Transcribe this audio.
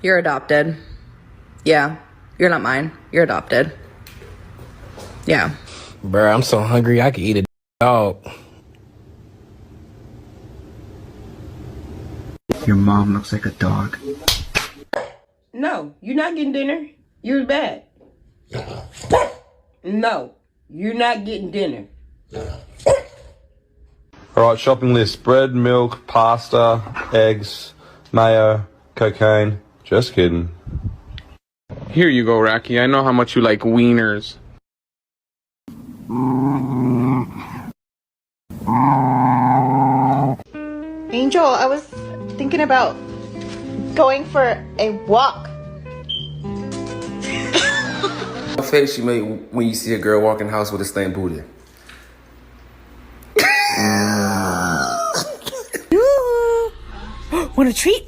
You're adopted. Yeah, you're not mine. You're adopted. Yeah. Bruh, I'm so hungry I could eat a dog. Your mom looks like a dog. No, you're not getting dinner. You're bad. No, you're not getting dinner. Alright, shopping list. Bread, milk, pasta, eggs, mayo, cocaine. Just kidding. Here you go, Rocky. I know how much you like wieners. Angel, I was thinking about going for a walk. What face you make when you see a girl walk in the house with a stained booty? Want a treat?